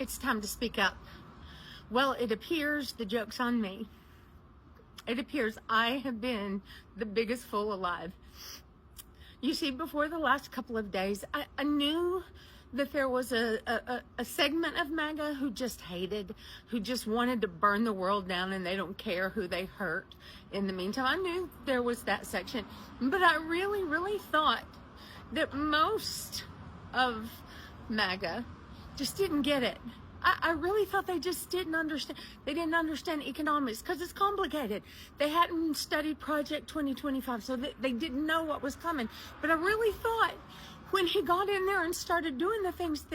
It's time to speak up. Well, it appears the joke's on me. It appears I have been the biggest fool alive. You see, before the last couple of days, I knew that there was a segment of Maga who just hated, who just wanted to burn the world down, and they don't care who they hurt. In the meantime, I knew there was that section, but I really, really thought that most of Maga just didn't get it. I really thought they just didn't understand. They didn't understand economics because it's complicated. They hadn't studied Project 2025, so they didn't know what was coming. But I really thought when he got in there and started doing the things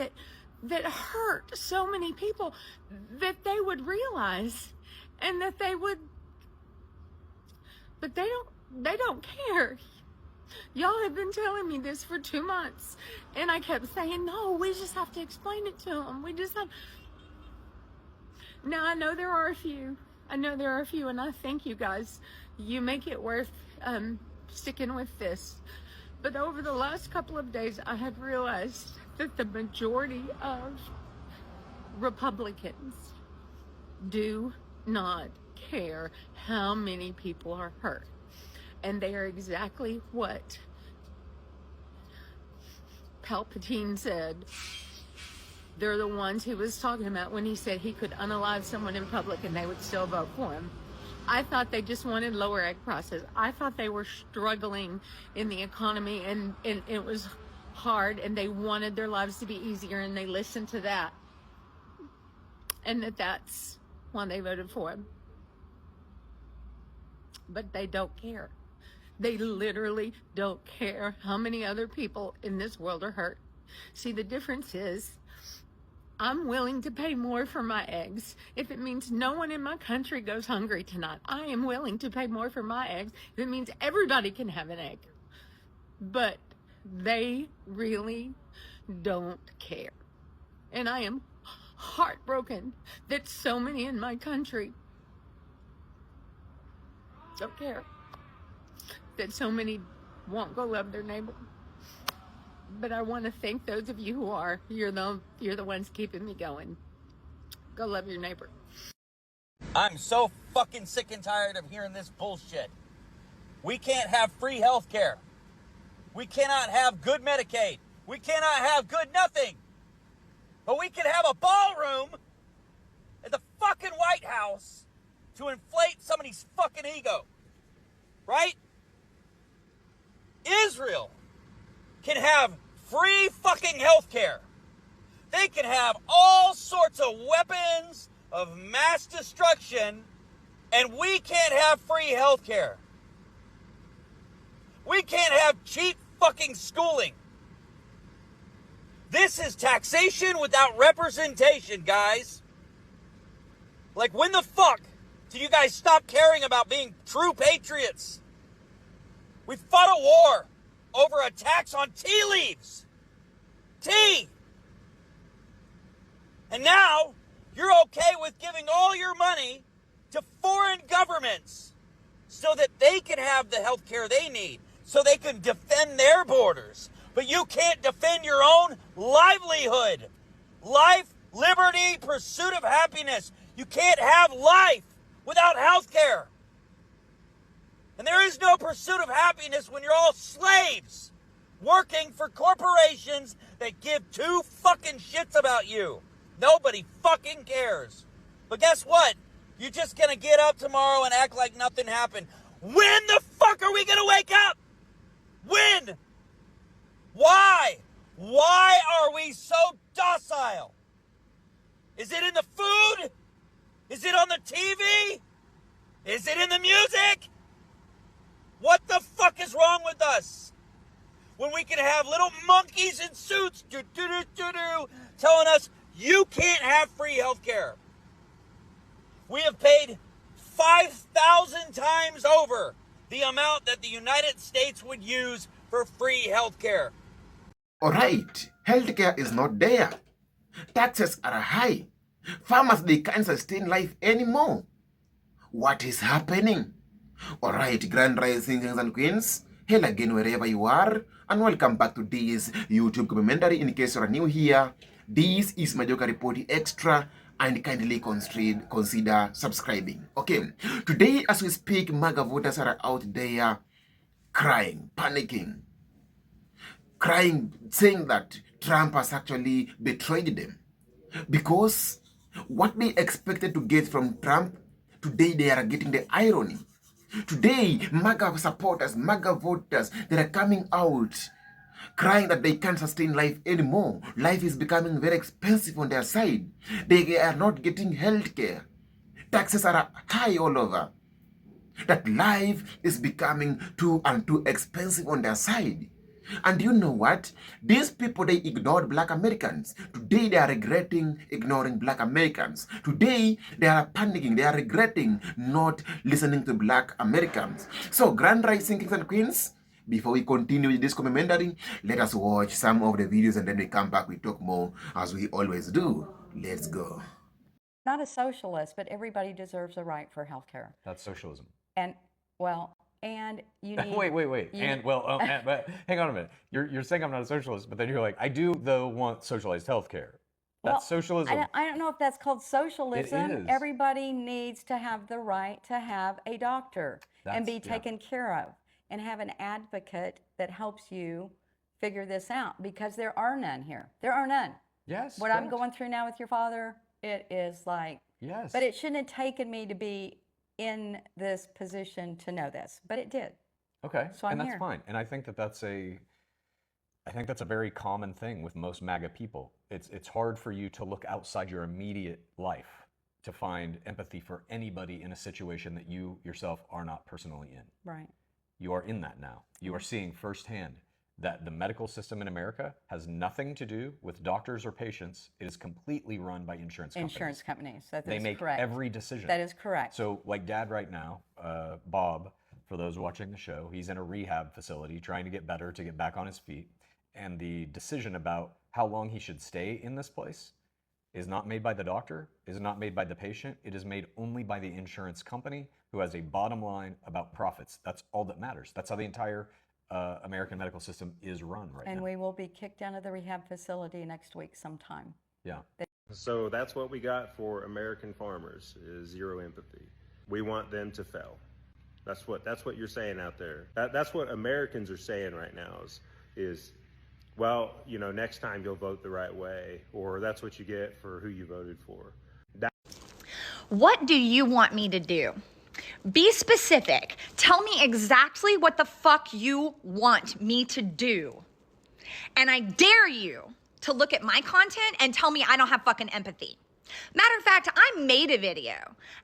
that hurt so many people, that they would realize, and that they would, but they don't care. Y'all have been telling me this for 2 months, and I kept saying, no, we just have to explain it to them. We just have. Now, I know there are a few, and I thank you guys. You make it worth sticking with this. But over the last couple of days, I have realized that the majority of Republicans do not care how many people are hurt. And they are exactly what Palpatine said. They're the ones he was talking about when he said he could unalive someone in public and they would still vote for him. I thought they just wanted lower egg prices. I thought they were struggling in the economy and it was hard and they wanted their lives to be easier, and they listened to that. And that's why they voted for him. But they don't care. They literally don't care how many other people in this world are hurt. See, the difference is I'm willing to pay more for my eggs if it means no one in my country goes hungry tonight. I am willing to pay more for my eggs if it means everybody can have an egg. But they really don't care. And I am heartbroken that so many in my country don't care. That so many won't go love their neighbor. But I want to thank those of you who are. You're the ones keeping me going. Go love your neighbor. I'm so fucking sick and tired of hearing this bullshit. We can't have free health care. We cannot have good Medicaid. We cannot have good nothing. But we can have a ballroom at the fucking White House to inflate somebody's fucking ego. Right? Israel can have free fucking health care. They can have all sorts of weapons of mass destruction, and we can't have free health care. We can't have cheap fucking schooling. This is taxation without representation, guys. Like, when the fuck do you guys stop caring about being true patriots? We fought a war over a tax on tea leaves. Tea. And now you're okay with giving all your money to foreign governments so that they can have the health care they need, so they can defend their borders. But you can't defend your own livelihood. Life, liberty, pursuit of happiness. You can't have life without health care. And there is no pursuit of happiness when you're all slaves working for corporations that give two fucking shits about you. Nobody fucking cares. But guess what? You're just gonna get up tomorrow and act like nothing happened. When the fuck are we gonna wake up? When? Why? Why are we so docile? Is it in the food? Is it on the TV? Is it in the music? What the fuck is wrong with us? When we can have little monkeys in suits telling us you can't have free health care. We have paid 5,000 times over the amount that the United States would use for free health care. Alright, healthcare is not there. Taxes are high. Farmers, they can't sustain life anymore. What is happening? Alright, Grand Rising Kings and Queens, hello again wherever you are, and welcome back to this YouTube commentary. In case you're new here, This is Majoka reporting extra, and kindly consider subscribing. Okay, today as we speak, Maga voters are out there crying, panicking, crying, saying that Trump has actually betrayed them. Because what they expected to get from Trump, today they are getting the irony. Today, MAGA supporters, MAGA voters, they are coming out crying that they can't sustain life anymore. Life is becoming very expensive on their side. They are not getting health care. Taxes are high all over. That life is becoming too expensive on their side. And you know what? These people, they ignored black Americans. Today, they are regretting ignoring black Americans. Today, they are panicking. They are regretting not listening to black Americans. So, Grand Rising Kings and Queens, before we continue with this commentary, let us watch some of the videos and then we come back, we talk more as we always do. Let's go. Not a socialist, but everybody deserves a right for health care. That's socialism. And, well, and you need... Wait. But hang on a minute. You're saying I'm not a socialist, but then you're like, I do, though, want socialized health care. That's socialism. I don't know if that's called socialism. It is. Everybody needs to have the right to have a doctor and be taken care of and have an advocate that helps you figure this out, because there are none here. There are none. Yes. What I'm going through now with your father, it is like... Yes. But it shouldn't have taken me to be in this position to know this, but it did. Okay, so I'm and that's here. fine. And I think that's a very common thing with most MAGA people. It's hard for you to look outside your immediate life to find empathy for anybody in a situation that you yourself are not personally in. Right. You are in that now. You are seeing firsthand that the medical system in America has nothing to do with doctors or patients. It is completely run by insurance companies. Insurance companies. That is They make correct. every decision. That is correct. So like Dad right now, Bob, for those watching the show, he's in a rehab facility trying to get better, to get back on his feet. And the decision about how long he should stay in this place is not made by the doctor, is not made by the patient. It is made only by the insurance company, who has a bottom line about profits. That's all that matters. That's how the entire American medical system is run right now. And we will be kicked out of the rehab facility next week sometime. Yeah. So that's what we got for American farmers, is zero empathy. We want them to fail. That's what you're saying out there. That's what Americans are saying right now is well, you know, next time you'll vote the right way, or that's what you get for who you voted for. What do you want me to do? Be specific. Tell me exactly what the fuck you want me to do. And I dare you to look at my content and tell me I don't have fucking empathy. Matter of fact, I made a video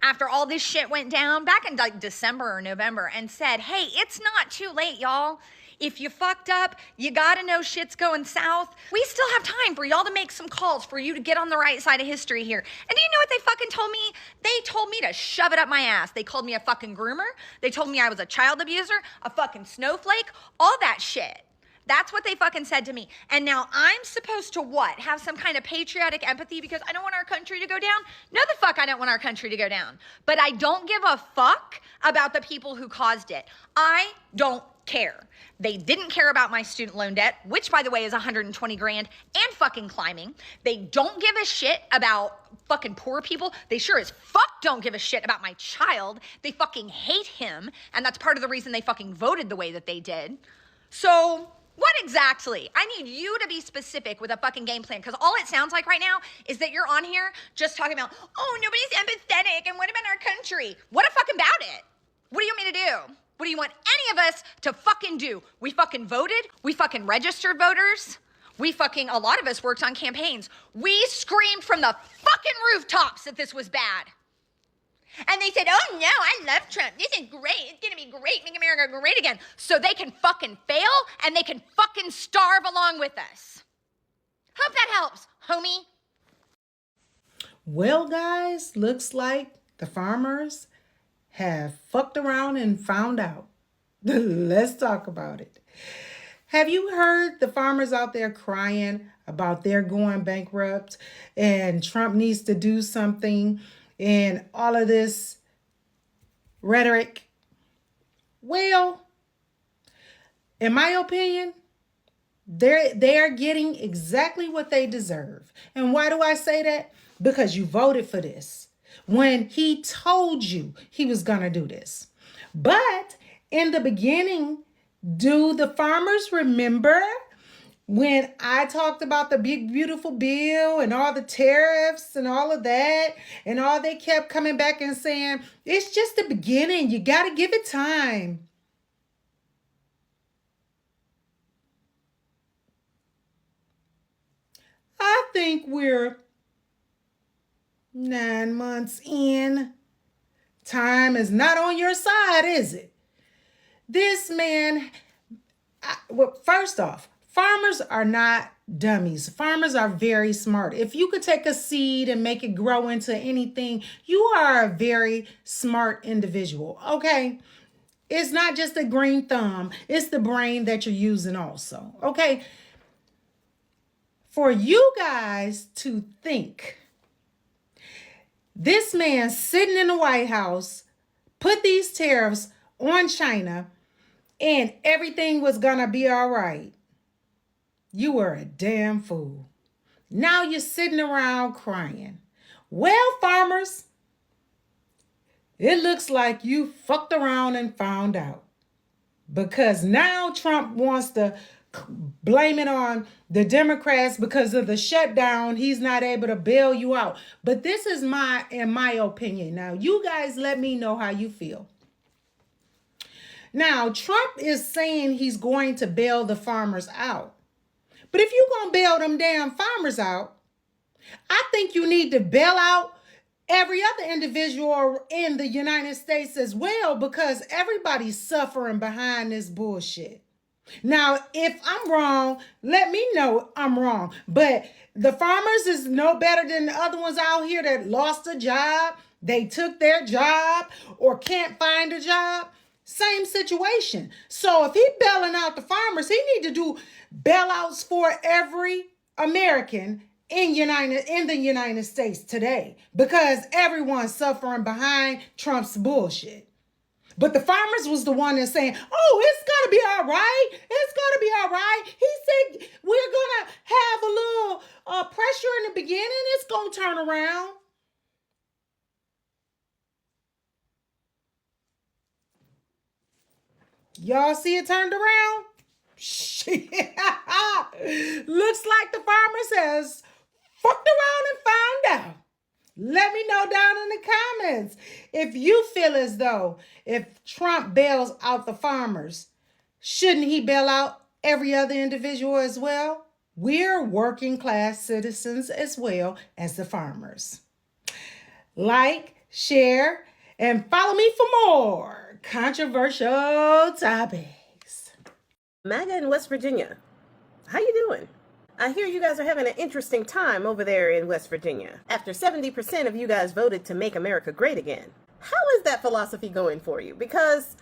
after all this shit went down back in like December or November and said, hey, it's not too late, y'all. If you fucked up, you gotta know shit's going south. We still have time for y'all to make some calls, for you to get on the right side of history here. And do you know what they fucking told me? They told me to shove it up my ass. They called me a fucking groomer. They told me I was a child abuser, a fucking snowflake, all that shit. That's what they fucking said to me. And now I'm supposed to what? Have some kind of patriotic empathy because I don't want our country to go down? No, the fuck I don't want our country to go down. But I don't give a fuck about the people who caused it. I don't care. They didn't care about my student loan debt, which by the way is 120 grand and fucking climbing. They don't give a shit about fucking poor people. They sure as fuck don't give a shit about my child. They fucking hate him. And that's part of the reason they fucking voted the way that they did. So what exactly? I need you to be specific with a fucking game plan, because all it sounds like right now is that you're on here just talking about, oh, nobody's empathetic, and what about our country? What fucking about it? What do you want me to do? What do you want any of us to fucking do? We fucking voted. We fucking registered voters. A lot of us worked on campaigns. We screamed from the fucking rooftops that this was bad. And they said, oh no, I love Trump. This is great. It's gonna be great. Make America great again. So they can fucking fail and they can fucking starve along with us. Hope that helps, homie. Well, guys, looks like the farmers have fucked around and found out. Let's talk about it. Have you heard the farmers out there crying about their going bankrupt and Trump needs to do something and all of this rhetoric? Well, in my opinion, They are getting exactly what they deserve. And why do I say that? Because you voted for this when he told you he was going to do this. But in the beginning, do the farmers remember when I talked about the big, beautiful bill and all the tariffs and all of that, and all they kept coming back and saying, it's just the beginning. You got to give it time. I think we're 9 months in. Time is not on your side, is it? This man, well, first off, farmers are not dummies. Farmers are very smart. If you could take a seed and make it grow into anything, you are a very smart individual, okay? It's not just a green thumb. It's the brain that you're using also, okay? For you guys to think this man sitting in the White House put these tariffs on China and everything was gonna be all right, you were a damn fool. Now you're sitting around crying. Well, farmers, it looks like you fucked around and found out, because now Trump wants to blame it on the Democrats because of the shutdown. He's not able to bail you out. But this is in my opinion. Now, you guys let me know how you feel. Now, Trump is saying he's going to bail the farmers out. But if you're going to bail them damn farmers out, I think you need to bail out every other individual in the United States as well, because everybody's suffering behind this bullshit. Now, if I'm wrong, let me know I'm wrong. But the farmers is no better than the other ones out here that lost a job, they took their job, or can't find a job. Same situation. So if he's bailing out the farmers, he need to do bailouts for every American in the United States today, because everyone's suffering behind Trump's bullshit. But the farmers was the one that's saying, oh, it's going to be all right. It's going to be all right. He said we're going to have a little pressure in the beginning. It's going to turn around. Y'all see it turned around? Shit. Looks like the farmers has fucked around and found out. Let me know down in the comments if you feel as though if Trump bails out the farmers, shouldn't he bail out every other individual as well? We're working class citizens as well as the farmers. Like, share, and follow me for more controversial topics. Maga in West Virginia. How you doing? I hear you guys are having an interesting time over there in West Virginia, after 70% of you guys voted to make America great again. How is that philosophy going for you? Because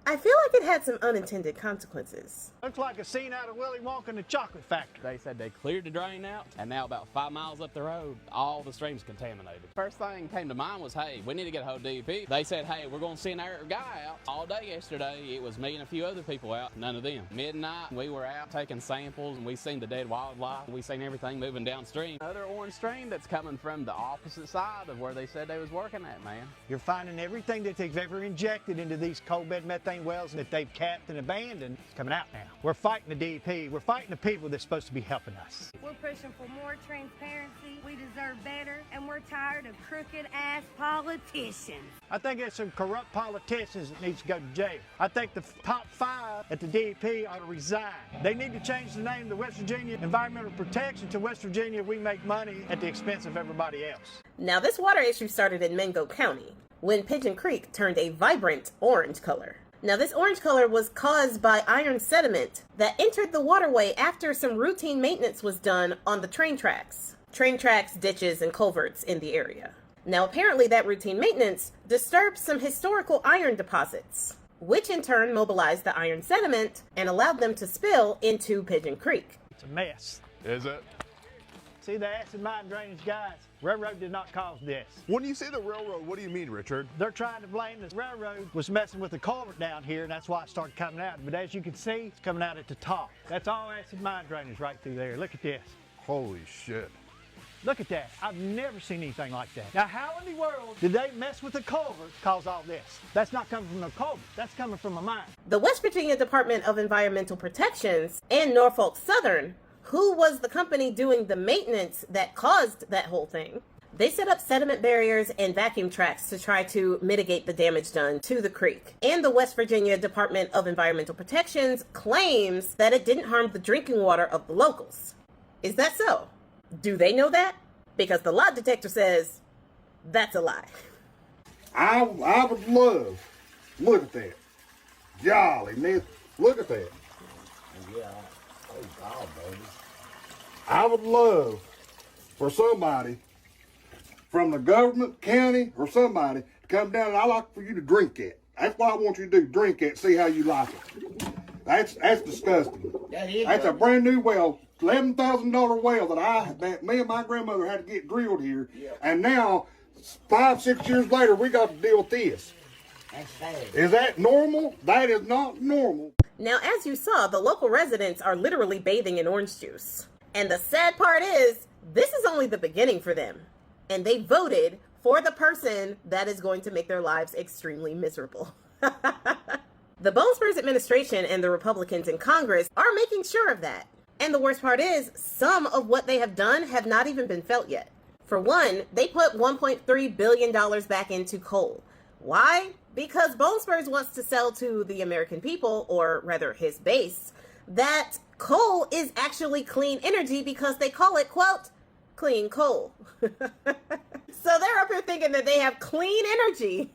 I feel like it had some unintended consequences. Looks like a scene out of Willy Wonka and the Chocolate Factory. They said they cleared the drain out, and now about 5 miles up the road, all the stream's contaminated. First thing came to mind was, hey, we need to get a hold of DEP. They said, hey, we're going to send our guy out. All day yesterday, it was me and a few other people out, none of them. Midnight, we were out taking samples, and we seen the dead wildlife. We seen everything moving downstream. Another orange stream that's coming from the opposite side of where they said they was working at, man. You're finding everything that they've ever injected into these coal bed methane wells that they've capped and abandoned. It's coming out now. We're fighting the DEP. We're fighting the people that's supposed to be helping us. We're pushing for more transparency. We deserve better, and we're tired of crooked-ass politicians. I think there's some corrupt politicians that needs to go to jail. I think the top 5 at the DEP ought to resign. They need to change the name of the West Virginia Environmental Protection to West Virginia We Make Money at the expense of everybody else. Now, this water issue started in Mingo County, when Pigeon Creek turned a vibrant orange color. Now, this orange color was caused by iron sediment that entered the waterway after some routine maintenance was done on the train tracks, ditches, and culverts in the area. Now, apparently that routine maintenance disturbed some historical iron deposits, which in turn mobilized the iron sediment and allowed them to spill into Pigeon Creek. It's a mess. Is it? See, the acid mine drainage guys, railroad did not cause this. When you say the railroad, what do you mean, Richard? They're trying to blame the railroad was messing with the culvert down here, and that's why it started coming out. But as you can see, it's coming out at the top. That's all acid mine drainage right through there. Look at this. Holy shit. Look at that. I've never seen anything like that. Now, how in the world did they mess with the culvert cause all this? That's not coming from the culvert. That's coming from a mine. The West Virginia Department of Environmental Protections and Norfolk Southern, who was the company doing the maintenance that caused that whole thing, they set up sediment barriers and vacuum tracks to try to mitigate the damage done to the creek. And the West Virginia Department of Environmental Protections claims that it didn't harm the drinking water of the locals. Is that so? Do they know that? Because the lie detector says that's a lie. I would love, look at that. Golly, man, look at that. Yeah, oh, baby. I would love for somebody from the government, county, or somebody to come down, and I'd like for you to drink it. That's what I want you to do, drink it, see how you like it. That's disgusting. That's a brand new well, $11,000 well that me and my grandmother had to get drilled here. Yeah. And now, 5-6 years later, we got to deal with this. That's sad. Is that normal? That is not normal. Now, as you saw, the local residents are literally bathing in orange juice. And the sad part is, this is only the beginning for them. And they voted for the person that is going to make their lives extremely miserable. The Bone Spurs administration and the Republicans in Congress are making sure of that. And the worst part is, some of what they have done have not even been felt yet. For one, they put $1.3 billion back into coal. Why? Because Bone Spurs wants to sell to the American people, or rather his base, that coal is actually clean energy because they call it, quote, clean coal. So they're up here thinking that they have clean energy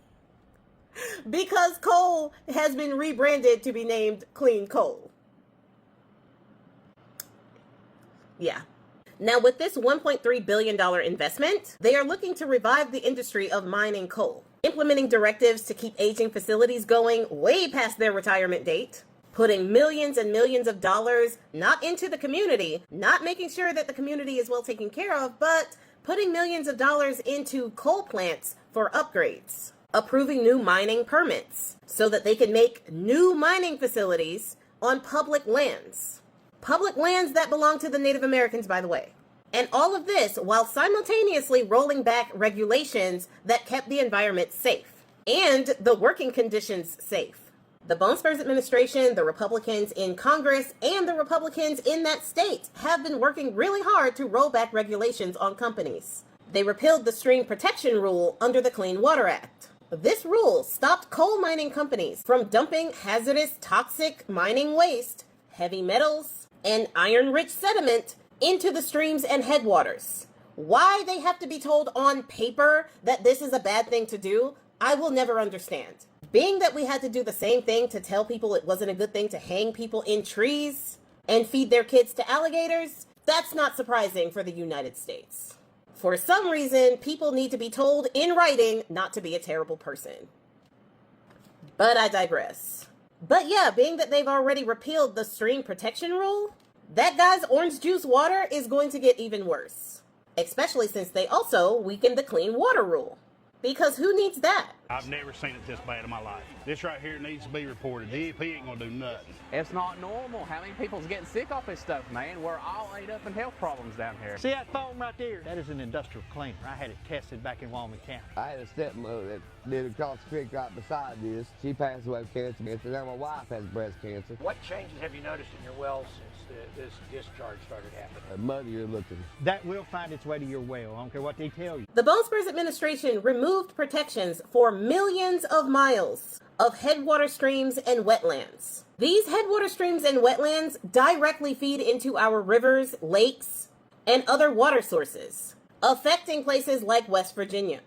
because coal has been rebranded to be named clean coal. Yeah. Now, with this $1.3 billion investment, they are looking to revive the industry of mining coal, implementing directives to keep aging facilities going way past their retirement date, putting millions and millions of dollars not into the community, not making sure that the community is well taken care of, but putting millions of dollars into coal plants for upgrades, approving new mining permits so that they can make new mining facilities on public lands. Public lands that belong to the Native Americans, by the way. And all of this while simultaneously rolling back regulations that kept the environment safe and the working conditions safe. The Bone Spurs administration, the Republicans in Congress, and the Republicans in that state have been working really hard to roll back regulations on companies. They repealed the Stream Protection Rule under the Clean Water Act. This rule stopped coal mining companies from dumping hazardous, toxic mining waste, heavy metals, and iron-rich sediment into the streams and headwaters. Why they have to be told on paper that this is a bad thing to do, I will never understand. Being that we had to do the same thing to tell people it wasn't a good thing to hang people in trees and feed their kids to alligators, that's not surprising for the United States. For some reason, people need to be told in writing not to be a terrible person. But I digress. But yeah, being that they've already repealed the Stream Protection Rule, that guy's orange juice water is going to get even worse. Especially since they also weakened the Clean Water Rule. Because who needs that? I've never seen it this bad in my life. This right here needs to be reported. The EP ain't gonna do nothing. It's not normal. How many people's getting sick off this stuff, man? We're all ate up in health problems down here. See that foam right there? That is an industrial cleaner. I had it tested back in Walnut County. I had a stepmother that lived across the creek right beside this. She passed away of cancer, and now my wife has breast cancer. What changes have you noticed in your wells since this discharge started happening? Muddier looking. That will find its way to your well. I don't care what they tell you. The Bone Spurs administration removed protections for millions of miles of headwater streams and wetlands. These headwater streams and wetlands directly feed into our rivers, lakes, and other water sources, affecting places like West Virginia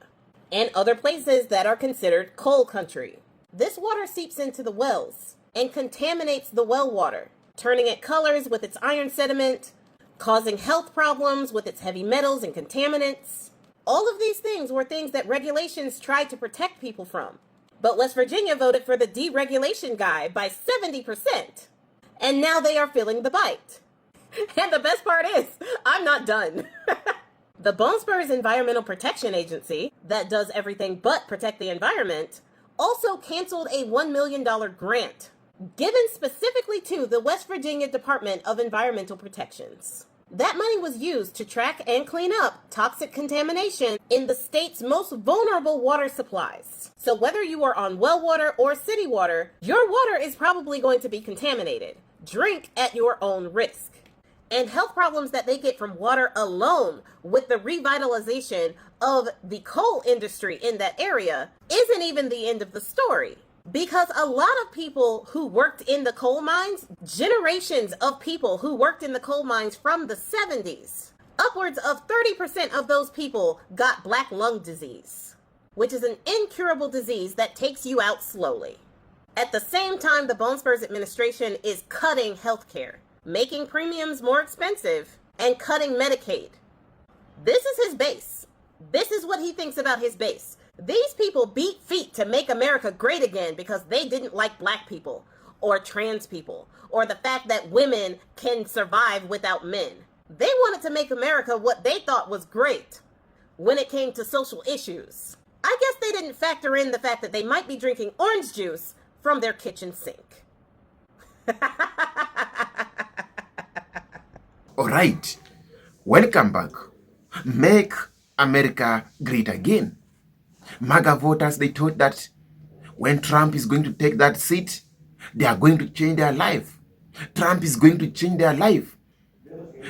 and other places that are considered coal country. This water seeps into the wells and contaminates the well water, turning it colors with its iron sediment, causing health problems with its heavy metals and contaminants. All of these things were things that regulations tried to protect people from. But West Virginia voted for the deregulation guy by 70%. And now they are feeling the bite. And the best part is, I'm not done. The Bone Spurs Environmental Protection Agency, that does everything but protect the environment, also canceled a $1 million grant given specifically to the West Virginia Department of Environmental Protections. That money was used to track and clean up toxic contamination in the state's most vulnerable water supplies. So whether you are on well water or city water, your water is probably going to be contaminated. Drink at your own risk. And health problems that they get from water alone with the revitalization of the coal industry in that area isn't even the end of the story. Because a lot of people who worked in the coal mines, generations of people who worked in the coal mines from the 70s, upwards of 30% of those people got black lung disease, which is an incurable disease that takes you out slowly. At the same time, the Bone Spurs administration is cutting healthcare, making premiums more expensive, and cutting Medicaid. This is his base. This is what he thinks about his base. These people beat feet to make America great again because they didn't like black people or trans people or the fact that women can survive without men. They wanted to make America what they thought was great when it came to social issues. I guess they didn't factor in the fact that they might be drinking orange juice from their kitchen sink. All right, welcome back. Make America great again. Maga voters, they thought that when Trump is going to take that seat, they are going to change their life. Trump is going to change their life.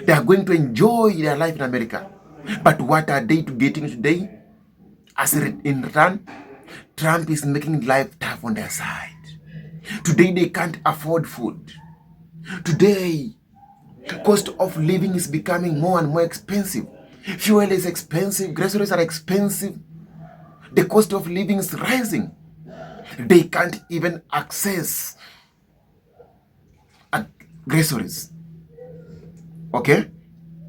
They are going to enjoy their life in America. But what are they getting today? As in return, Trump is making life tough on their side. Today, they can't afford food. Today, cost of living is becoming more and more expensive. Fuel is expensive. Groceries are expensive. The cost of living is rising. They can't even access groceries. Okay?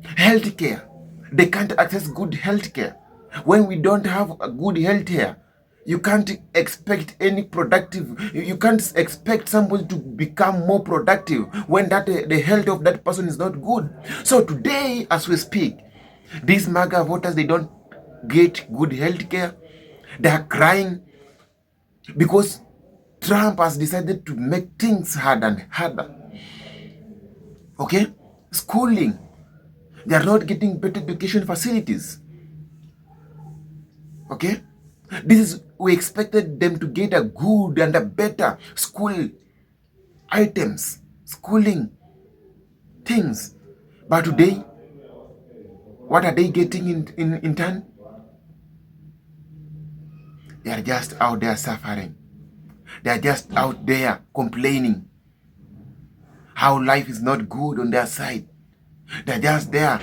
Healthcare. They can't access good healthcare. When we don't have a good healthcare, you can't expect any productive. You can't expect somebody to become more productive when the health of that person is not good. So today, as we speak, these Maga voters, they don't get good healthcare. They are crying because Trump has decided to make things harder and harder. Okay? Schooling. They are not getting better education facilities. Okay? We expected them to get a good and a better school items, schooling things. But today, what are they getting in turn? They are just out there suffering. They are just out there complaining how life is not good on their side. They're just there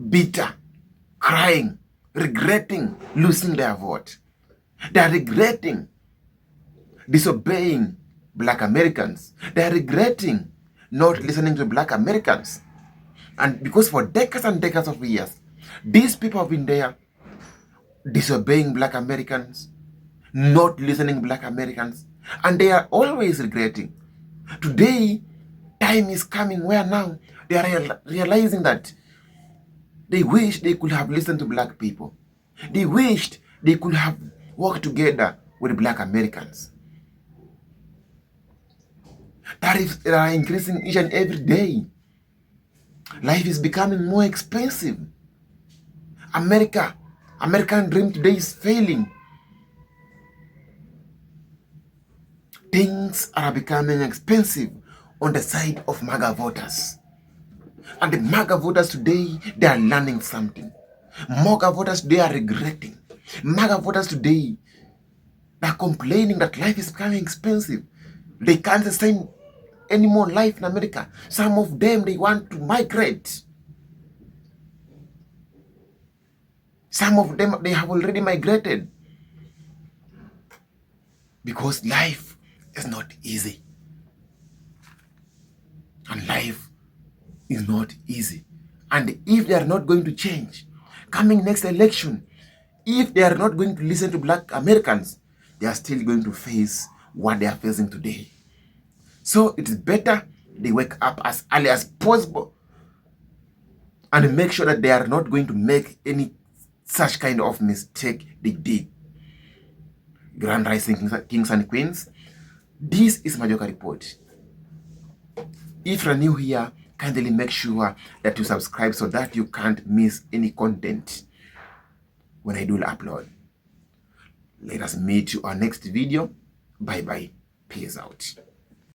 bitter, crying, regretting losing their vote. They're regretting disobeying black Americans. They're regretting not listening to black Americans. And because for decades and decades of years, these people have been there disobeying black Americans, not listening to black Americans, and they are always regretting. Today, time is coming where now they are realizing that they wish they could have listened to black people. They wished they could have worked together with black Americans. Tariffs are increasing each and every day. Life is becoming more expensive. American dream today is failing. Things are becoming expensive on the side of Maga voters. And the Maga voters today, they are learning something. Maga voters today are regretting. Maga voters today, they are complaining that life is becoming expensive. They can't sustain any more life in America. Some of them, they want to migrate. Some of them, they have already migrated. Because life is not easy. And life is not easy. And if they are not going to change, coming next election, if they are not going to listen to black Americans, they are still going to face what they are facing today. So it's better they wake up as early as possible and make sure that they are not going to make any such kind of mistake they did. Grand Rising Kings and Queens, this is Majoka Report. If you're new here, kindly make sure that you subscribe so that you can't miss any content when I do upload. Let us meet you on next video. Bye bye. Peace out.